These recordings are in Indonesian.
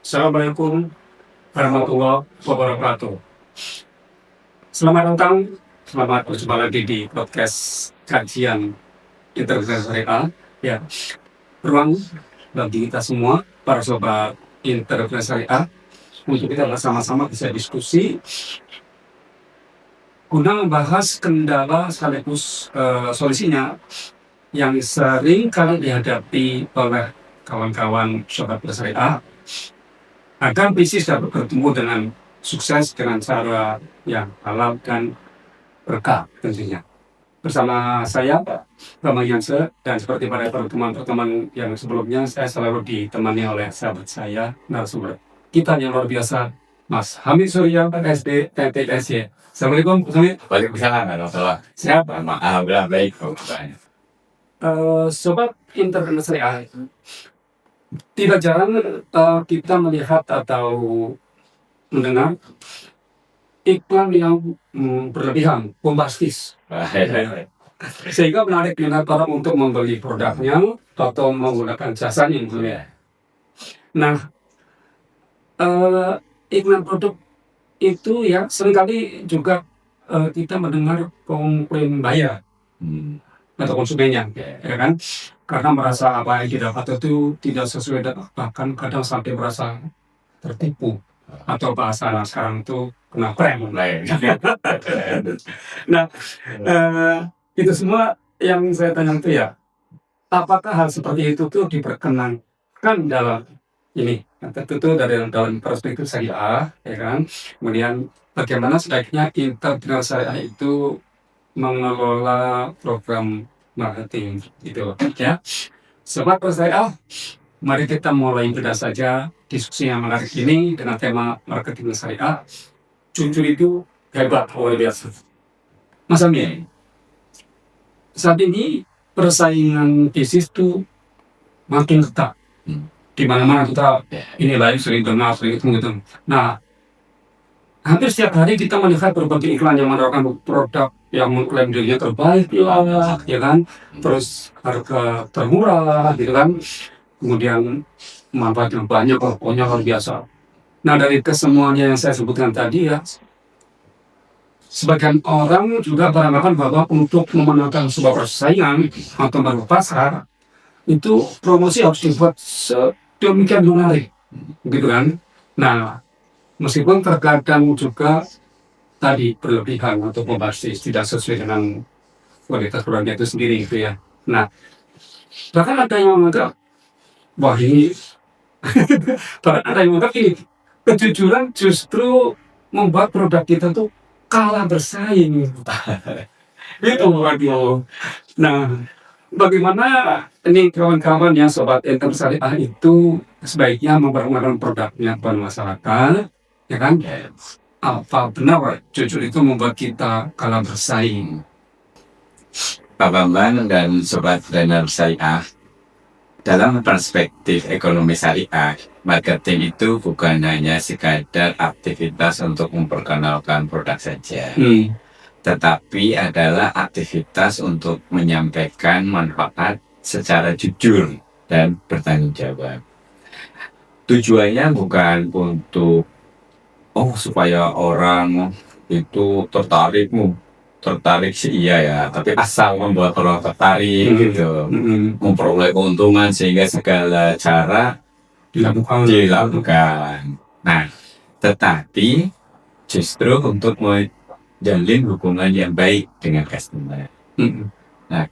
Assalamualaikum warahmatullahi wabarakatuh. Selamat datang, selamat berjumpa lagi di podcast kajian Integrasi Syariah. Ya, ruang bagi kita semua, para sobat Integrasi Syariah, untuk kita bersama-sama bisa diskusi guna membahas kendala sekaligus solusinya yang sering kali dihadapi oleh kawan-kawan sobat bersyariah agar bisnis dapat bertumbuh dengan sukses dengan cara yang halal dan berkah tentunya. Bersama saya Rama Yanse, dan seperti pada pertemuan-pertemuan yang sebelumnya, saya selalu ditemani oleh sahabat saya, narasumber kita yang luar biasa, Mas Hamid Surya, SD, TTSY. Assalamualaikum, Mas Hamid. Waalaikumsalam warahmatullahi Sehat? wabarakatuh. Alhamdulillah baik. Sobat Internasional, tidak jarang kita melihat atau mendengar iklan yang berlebihan, bombastis, sehingga menarik minat orang untuk membeli produknya atau menggunakan jasanya. Nah, iklan produk itu ya seringkali juga kita mendengar komplain buyer atau konsumennya, ya kan? Karena merasa apa yang didapat itu tidak sesuai dengan, bahkan kadang sampai merasa tertipu, atau bahasa anak sekarang itu kena prem. Nah, itu semua yang saya tanya itu ya, apakah hal seperti itu tuh diperkenankan dalam ini? Tentu itu dari dalam perspektif syariah, ya kan? Kemudian bagaimana sebaiknya internal syariah itu mengelola program marketing gitu ya. Sobat bersyariah, mari kita mulai mudah saja diskusi yang menarik ini dengan tema marketing syariah. Jujur itu hebat, luar biasa. Mas Amin, saat ini persaingan bisnis itu makin ketat. Di mana-mana kita ini lain sering dengar, sering gitu. Nah, hampir setiap hari kita melihat berbagai iklan yang menawarkan produk yang mengklaim dirinya terbaik lah, ya kan? Terus harga termurah, gitu kan? Kemudian manfaatnya banyak, pokoknya luar biasa. Nah, dari kesemuanya yang saya sebutkan tadi ya, sebagian orang juga beranggapan bahwa untuk memenangkan sebuah persaingan atau baru pasar, itu promosi harus dibuat sedemikian menarik, gitu kan? Nah, meskipun terkadang juga tadi berlebihan atau bombastis, tidak sesuai dengan kualitas produknya itu sendiri gitu ya. Nah, bahkan ada yang menganggap, wah ini, bahkan ada yang menganggap ini, kejujuran justru membuat produk kita tuh kalah bersaing. Itu waduh. Nah, bagaimana ini kawan-kawan yang sobat Syariah itu sebaiknya memperkenalkan produknya kepada masyarakat, ya kan? Apa benar jujur itu membuat kita kalah bersaing? Pak Bambang dan Sobat Trainer Syariah, dalam perspektif ekonomi syariah, marketing itu bukan hanya sekadar aktivitas untuk memperkenalkan produk saja, tetapi adalah aktivitas untuk menyampaikan manfaat secara jujur dan bertanggung jawab. Tujuannya bukan untuk supaya orang itu tertarik sih iya ya, tapi asal membuat orang tertarik gitu, memperoleh keuntungan sehingga segala cara dilakukan. Nah, tetapi justru untuk menjalin hubungan yang baik dengan customer. Nah,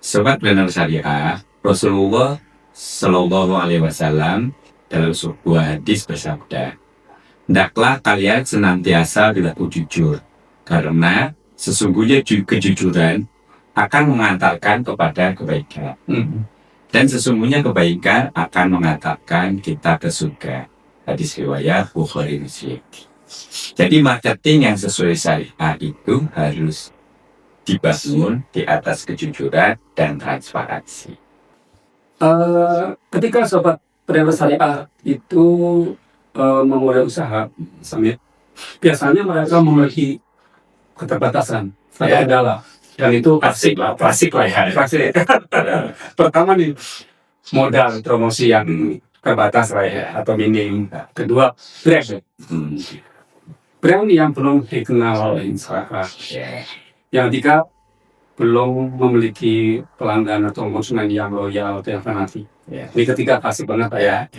Sobat Trainer Syariah, Rasulullah Shallallahu Alaihi Wasallam dalam sebuah hadis bersabda, "Hendaklah kalian senantiasa berlaku jujur, karena sesungguhnya kejujuran akan mengantarkan kepada kebaikan. Dan sesungguhnya kebaikan akan mengantarkan kita ke surga." Hadis riwayat Bukhari Muslim. Jadi marketing yang sesuai syariah itu harus dibangun di atas kejujuran dan transparansi. Ketika sobat trainer syariah itu memulai usaha, Samit, biasanya mereka memiliki keterbatasan atau kendala, dan itu klasik lah ya. Pertama nih, modal promosi yang terbatas lah ya, atau minim. Kedua, brand. Brand yang belum dikenal oleh masyarakat. Yang ketiga, belum memiliki pelanggan atau konsumen yang loyal atau yang fanatik. Ini ketiga pasti banget Pak ya.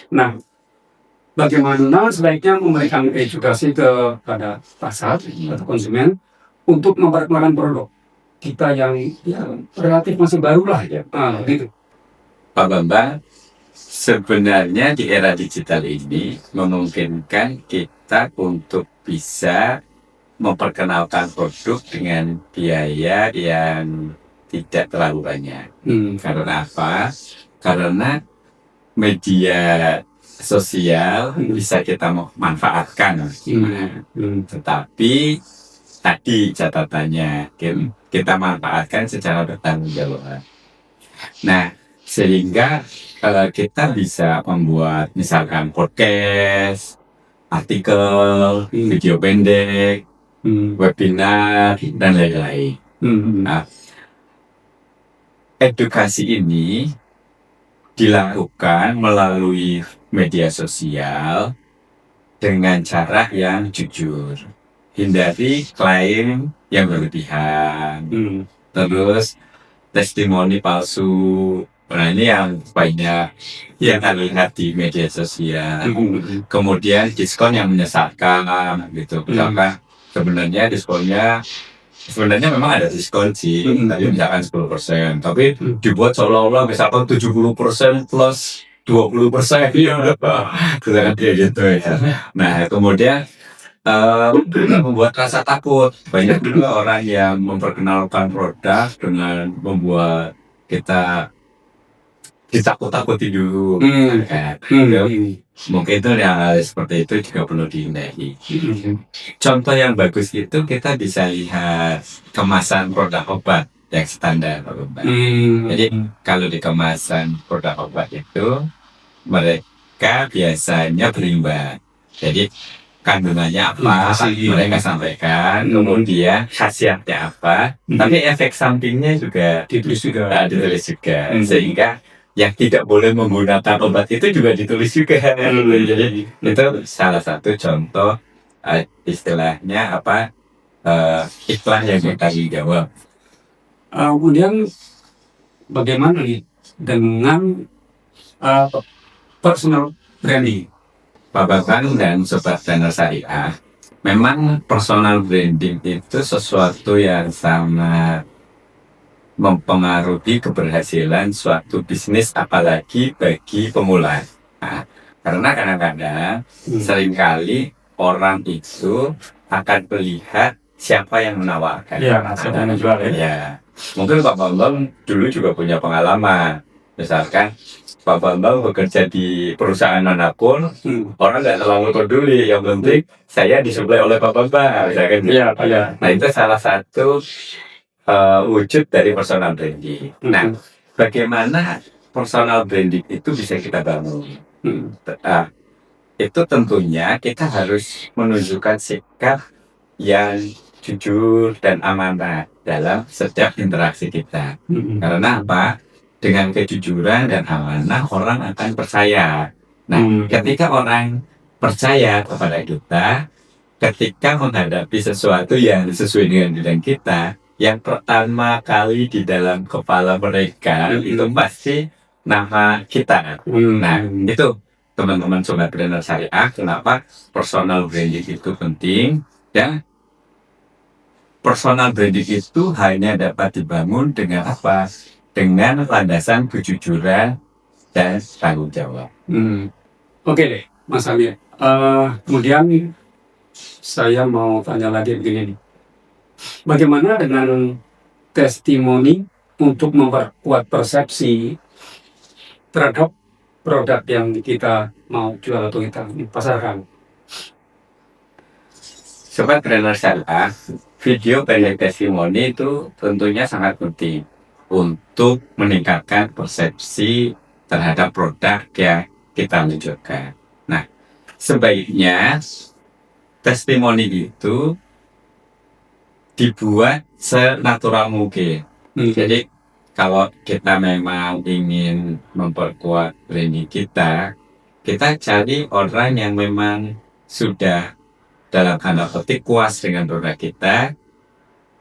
Nah, bagaimana sebaiknya memberikan edukasi kepada pasar atau konsumen untuk memperkenalkan produk kita yang relatif masih baru lah ya. Gitu. Pak Bambang, sebenarnya di era digital ini memungkinkan kita untuk bisa memperkenalkan produk dengan biaya yang tidak terlalu banyak. Karena apa? Karena media sosial bisa kita manfaatkan. Tetapi tadi catatannya kita manfaatkan secara bertanggung jawab. Nah, sehingga kita bisa membuat misalkan podcast, artikel, video pendek, webinar, dan lain-lain. Nah, edukasi ini dilakukan melalui media sosial dengan cara yang jujur. Hindari klaim yang berlebihan. Terus testimoni palsu. Nah, ini yang banyak yang kita lihat di media sosial. Kemudian diskon yang menyesatkan gitu. Misalkan sebenarnya diskonnya memang ada diskon sih, tapi misalkan 10%, tapi dibuat seolah-olah misalkan 70% plus 20%, misalkan kayak gitu ya. Nah, kemudian membuat rasa takut. Banyak juga orang yang memperkenalkan produk dengan membuat kita ditakut-takuti dulu. Mungkin itu hal seperti itu juga perlu dihindari. Contoh yang bagus itu kita bisa lihat kemasan produk obat yang standar. Jadi kalau di kemasan produk obat itu mereka biasanya berimbang. Jadi kandungannya apa mereka sampaikan, kemudian khasiatnya apa, tapi efek sampingnya juga ditulis juga. Sehingga yang tidak boleh menggunakan obat itu juga ditulis juga. Jadi itu salah satu contoh istilahnya apa iklan yang bertanggung jawab. Kemudian bagaimana nih dengan personal branding? Pak Bambang dan Sobat Trainer Syariah, memang personal branding itu sesuatu yang sangat mempengaruhi keberhasilan suatu bisnis, apalagi bagi pemula. Nah, karena kadang-kadang seringkali orang itu akan melihat siapa yang menawarkan. Ya. Mungkin Pak Bambang dulu juga punya pengalaman. Misalkan Pak Bambang bekerja di perusahaan manapun, orang nggak terlalu peduli. Yang penting saya disuplai oleh Pak Bambang. Nah, itu salah satu wujud dari personal branding. Nah, bagaimana personal branding itu bisa kita bangun? Itu tentunya kita harus menunjukkan sikap yang jujur dan amanah dalam setiap interaksi kita. Karena apa? Dengan kejujuran dan amanah orang akan percaya. Nah, ketika orang percaya kepada kita, ketika menghadapi sesuatu yang sesuai dengan bidang kita, yang pertama kali di dalam kepala mereka itu pasti nama kita. Nah, itu teman-teman Sobat Trainer Syariah, kenapa personal branding itu penting. Dan personal branding itu hanya dapat dibangun dengan apa? Dengan landasan kejujuran dan tanggung jawab. Oke deh, Mas Amir. Kemudian saya mau tanya lagi begini nih. Bagaimana dengan testimoni untuk memperkuat persepsi terhadap produk yang kita mau jual atau kita pasarkan? Sobat Trainer Syariah, video pendek testimoni itu tentunya sangat penting untuk meningkatkan persepsi terhadap produk yang kita tunjukkan. Nah, sebaiknya testimoni itu dibuat senatural mungkin. Jadi kalau kita memang ingin memperkuat branding kita cari orang yang memang sudah dalam tanda petik puas dengan produk kita,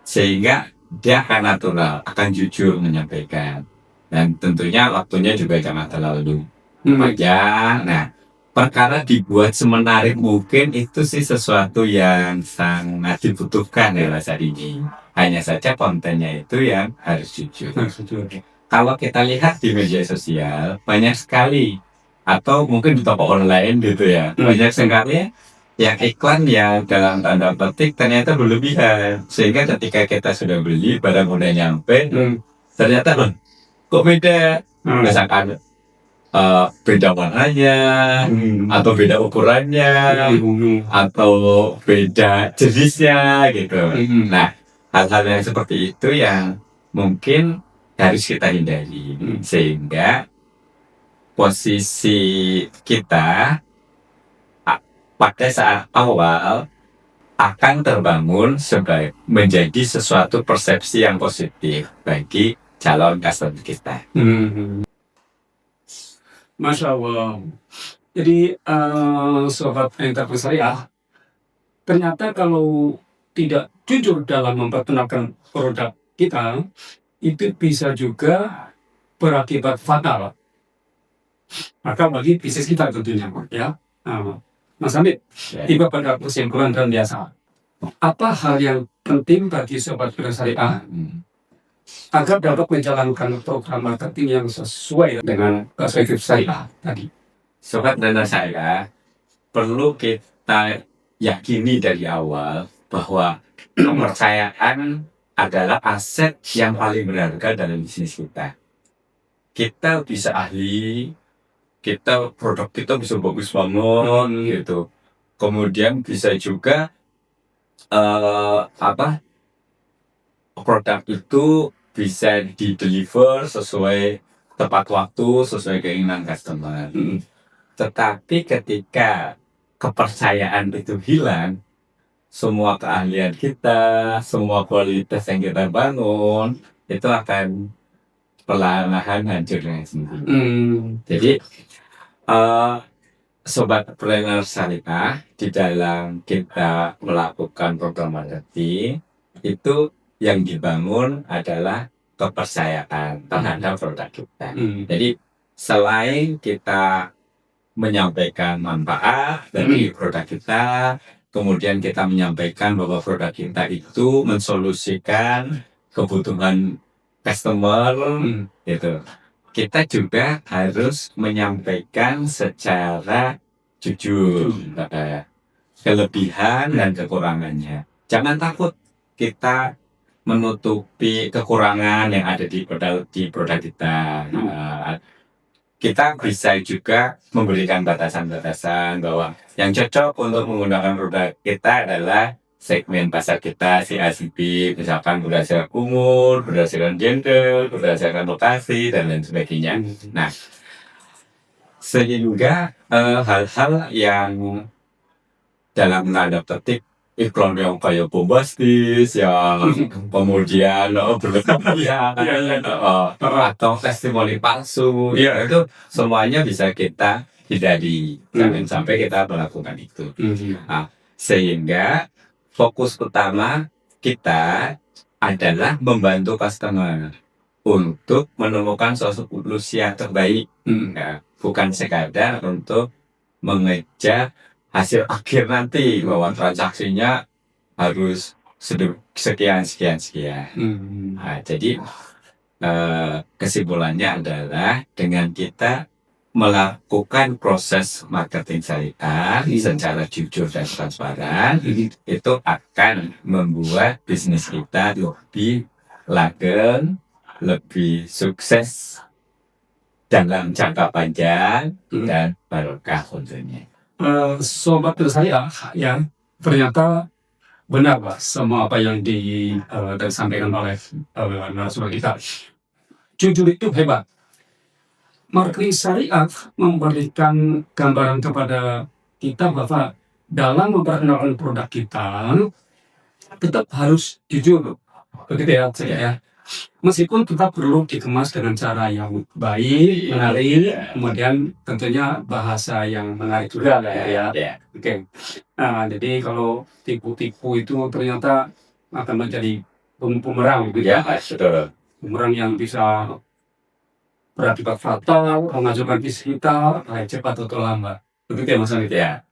sehingga dia akan natural, akan jujur menyampaikan. Dan tentunya waktunya juga jangan terlalu panjang. Nah, perkara dibuat semenarik mungkin itu sih sesuatu yang sangat dibutuhkan ya saat ini. Hanya saja kontennya itu yang harus jujur. Kalau kita lihat di media sosial, banyak sekali, atau mungkin di toko online gitu ya, banyak sekali yang iklan yang dalam tanda petik ternyata berlebihan. Sehingga ketika kita sudah beli, barang udah nyampe, ternyata loh, kok beda? Misalkan beda warnanya, atau beda ukurannya, atau beda jenisnya gitu. Nah, hal-hal yang seperti itu yang mungkin harus kita hindari, sehingga posisi kita pada saat awal akan terbangun sebagai menjadi sesuatu persepsi yang positif bagi calon customer kita. Masya Allah. Jadi sobat entrepreneur syariah, ternyata kalau tidak jujur dalam memperkenalkan produk kita, itu bisa juga berakibat fatal. Maka bagi bisnis kita tentunya, ya. Mas Hamid, tiba pada kesimpulan dan biasa. Apa hal yang penting bagi sobat bersyariah agar dapat menjalankan program marketing yang sesuai dengan perspektif syariah tadi? Sobat dan saya perlu kita yakini dari awal bahwa kepercayaan adalah aset yang paling berharga dalam bisnis kita. Kita bisa ahli, produk kita bisa bagus banget gitu. Kemudian bisa juga produk itu bisa di-deliver sesuai tepat waktu, sesuai keinginan customer. Tetapi ketika kepercayaan itu hilang, semua keahlian kita, semua kualitas yang kita bangun itu akan perlahan-lahan hancur dengan sendiri. Jadi sobat entrepreneur syariah, di dalam kita melakukan program marketing itu yang dibangun adalah kepercayaan terhadap produk kita. Jadi selain kita menyampaikan manfaat dari produk kita, kemudian kita menyampaikan bahwa produk kita itu mensolusikan kebutuhan customer, gitu. Kita juga harus menyampaikan secara jujur kelebihan dan kekurangannya. Jangan takut kita menutupi kekurangan yang ada di produk kita. Kita bisa juga memberikan batasan-batasan bahwa yang cocok untuk menggunakan produk kita adalah segmen pasar kita si A si B, misalkan berdasarkan umur, berdasarkan gender, berdasarkan lokasi dan lain sebagainya. Nah, sehingga hal-hal yang dalam tanda petik iklan yang kayak bombastis, yang kemudian berlebihan, atau testimoni palsu, itu semuanya bisa kita hindari. Jangan sampai kita melakukan itu. Nah, sehingga fokus utama kita adalah membantu customer untuk menemukan sosok solusi yang terbaik, bukan sekadar untuk mengejar hasil akhir nanti bahwa transaksinya harus sekian. Nah, jadi kesimpulannya adalah dengan kita melakukan proses marketing syariah secara jujur dan transparan, itu akan membuat bisnis kita lebih langgeng, lebih sukses dalam jangka panjang dan barokah tentunya. Sobat bersyariah, ya, ternyata benar Pak semua apa yang disampaikan oleh narasumber kita. Jujur itu hebat. Marketing syariah memberikan gambaran kepada kita bahwa dalam memperkenalkan produk kita tetap harus jujur, begitu ya, meskipun tetap perlu dikemas dengan cara yang baik, menarik, kemudian tentunya bahasa yang menarik juga lah ya. Ya. Oke. Nah, jadi kalau tipu-tipu itu ternyata akan menjadi bumerang gitu Ya, ya. betul. Bumerang yang bisa berakibat fatal, menghancurkan bisnis kita, baik cepat atau lambat. Begitu ya Mas Anit ya.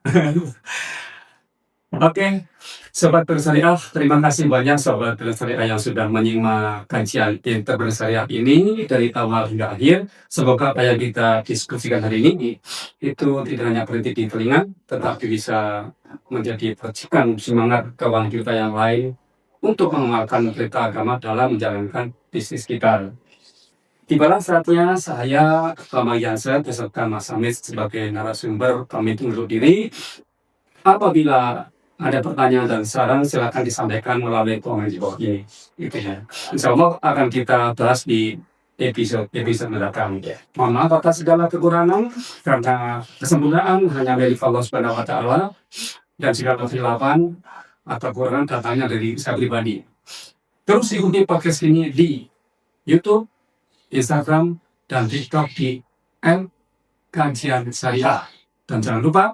Oke, Sobat Bersyariah, terima kasih banyak Sobat Bersyariah yang sudah menyimak kajian Pinter Bersyariah ini dari awal hingga akhir. Semoga apa yang kita diskusikan hari ini itu tidak hanya berhenti di telinga, tetapi bisa menjadi percikan semangat kawan kita yang lain untuk mengamalkan perintah agama dalam menjalankan bisnis kita. Tibalah saatnya saya, Rama Yansa, beserta Mas Amit sebagai narasumber pamit undur diri. Apabila ada pertanyaan dan saran, silakan disampaikan melalui komen di bawah ini. Gitu ya. Insya Allah akan kita bahas di episode mendatang. Mohon maaf atas segala kekurangan, karena kesempurnaan hanya dari Allah Subhanahu wa Ta'ala, dan segala kesilapan atau kekurangan datangnya dari saya pribadi. Terus ikuti podcast ini di YouTube, Instagram, dan TikTok di @kajian saya. Dan jangan lupa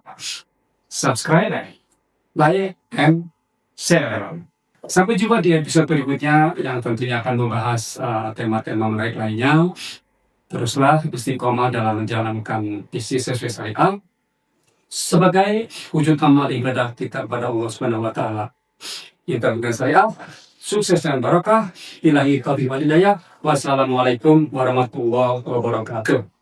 subscribe, like, and share. Sampai jumpa di episode berikutnya yang tentunya akan membahas tema-tema menarik lainnya. Teruslah istiqomah dalam menjalankan bisnis sesuai syariat sebagai wujud amal ibadah kita kepada Allah Subhanahu wa Ta'ala. Intan saya, sukses dan barokah, ilahi taufiq wal hidayah. Wassalamualaikum warahmatullahi wabarakatuh.